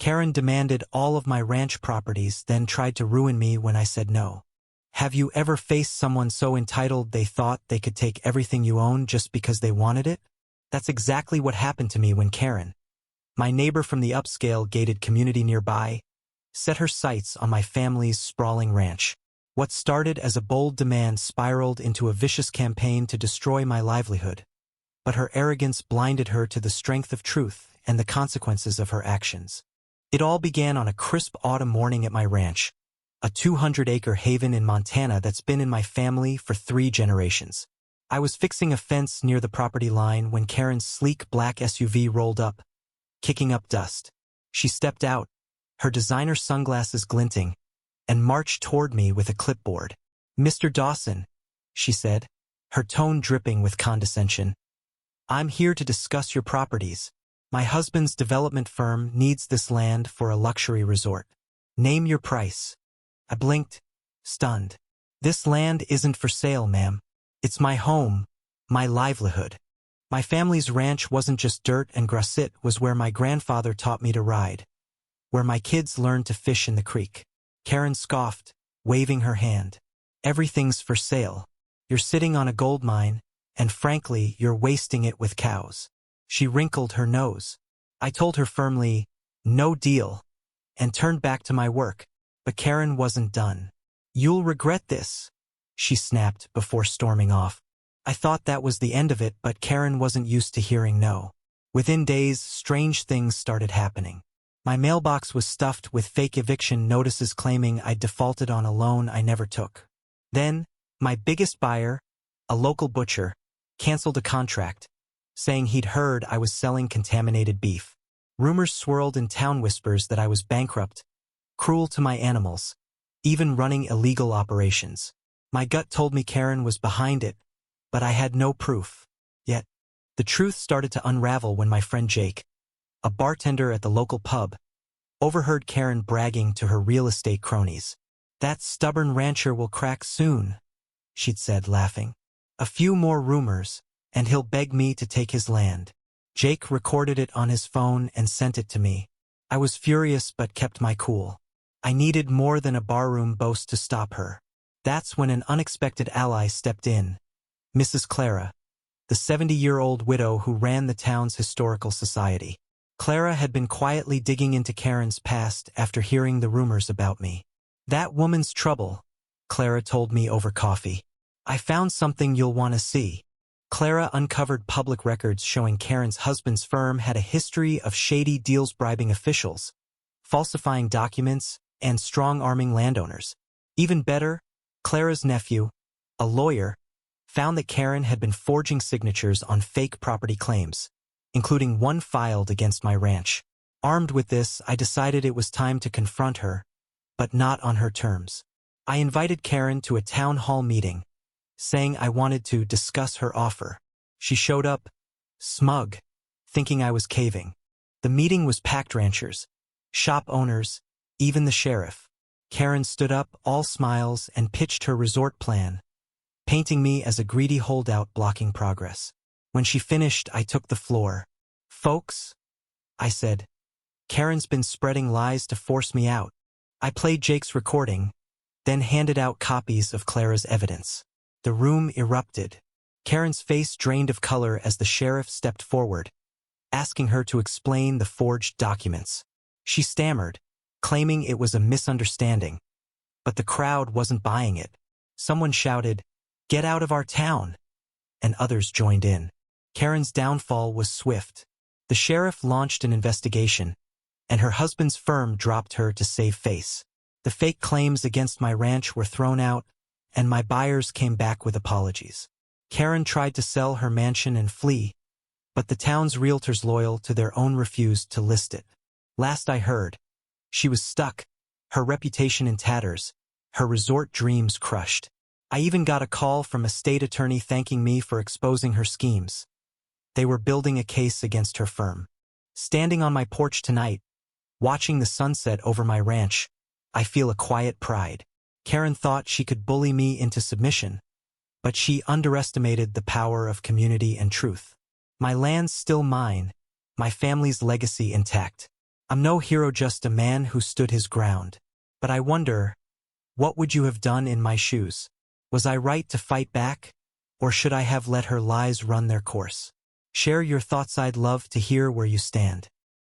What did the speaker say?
Karen demanded all of my ranch properties, then tried to ruin me when I said no. Have you ever faced someone so entitled they thought they could take everything you own just because they wanted it? That's exactly what happened to me when Karen, my neighbor from the upscale gated community nearby, set her sights on my family's sprawling ranch. What started as a bold demand spiraled into a vicious campaign to destroy my livelihood. But her arrogance blinded her to the strength of truth and the consequences of her actions. It all began on a crisp autumn morning at my ranch, a 200-acre haven in Montana that's been in my family for 3 generations. I was fixing a fence near the property line when Karen's sleek black SUV rolled up, kicking up dust. She stepped out, her designer sunglasses glinting, and marched toward me with a clipboard. "Mr. Dawson," she said, her tone dripping with condescension, "I'm here to discuss your properties. My husband's development firm needs this land for a luxury resort. Name your price." I blinked, stunned. "This land isn't for sale, ma'am. It's my home, my livelihood. My family's ranch wasn't just dirt, and grass. It was where my grandfather taught me to ride, where my kids learned to fish in the creek." Karen scoffed, waving her hand. "Everything's for sale. You're sitting on a gold mine, and frankly, you're wasting it with cows." She wrinkled her nose. I told her firmly, "No deal," and turned back to my work. But Karen wasn't done. "You'll regret this," she snapped before storming off. I thought that was the end of it, but Karen wasn't used to hearing no. Within days, strange things started happening. My mailbox was stuffed with fake eviction notices claiming I'd defaulted on a loan I never took. Then, my biggest buyer, a local butcher, canceled a contract, saying he'd heard I was selling contaminated beef. Rumors swirled in town, whispers that I was bankrupt, cruel to my animals, even running illegal operations. My gut told me Karen was behind it, but I had no proof. Yet, the truth started to unravel when my friend Jake, a bartender at the local pub, overheard Karen bragging to her real estate cronies. "That stubborn rancher will crack soon," she'd said, laughing. "A few more rumors, and he'll beg me to take his land." Jake recorded it on his phone and sent it to me. I was furious but kept my cool. I needed more than a barroom boast to stop her. That's when an unexpected ally stepped in. Mrs. Clara, the 70-year-old widow who ran the town's historical society. Clara had been quietly digging into Karen's past after hearing the rumors about me. "That woman's trouble," Clara told me over coffee. "I found something you'll want to see." Clara uncovered public records showing Karen's husband's firm had a history of shady deals, bribing officials, falsifying documents, and strong-arming landowners. Even better, Clara's nephew, a lawyer, found that Karen had been forging signatures on fake property claims, including one filed against my ranch. Armed with this, I decided it was time to confront her, but not on her terms. I invited Karen to a town hall meeting, saying I wanted to discuss her offer. She showed up, smug, thinking I was caving. The meeting was packed: ranchers, shop owners, even the sheriff. Karen stood up, all smiles, and pitched her resort plan, painting me as a greedy holdout blocking progress. When she finished, I took the floor. "Folks," I said, "Karen's been spreading lies to force me out." I played Jake's recording, then handed out copies of Clara's evidence. The room erupted. Karen's face drained of color as the sheriff stepped forward, asking her to explain the forged documents. She stammered, claiming it was a misunderstanding, but the crowd wasn't buying it. Someone shouted, "Get out of our town!" and others joined in. Karen's downfall was swift. The sheriff launched an investigation, and her husband's firm dropped her to save face. The fake claims against my ranch were thrown out, and my buyers came back with apologies. Karen tried to sell her mansion and flee, but the town's realtors, loyal to their own, refused to list it. Last I heard, she was stuck, her reputation in tatters, her resort dreams crushed. I even got a call from a state attorney thanking me for exposing her schemes. They were building a case against her firm. Standing on my porch tonight, watching the sunset over my ranch, I feel a quiet pride. Karen thought she could bully me into submission, but she underestimated the power of community and truth. My land's still mine, my family's legacy intact. I'm no hero, just a man who stood his ground. But I wonder, what would you have done in my shoes? Was I right to fight back? Or should I have let her lies run their course? Share your thoughts, I'd love to hear where you stand.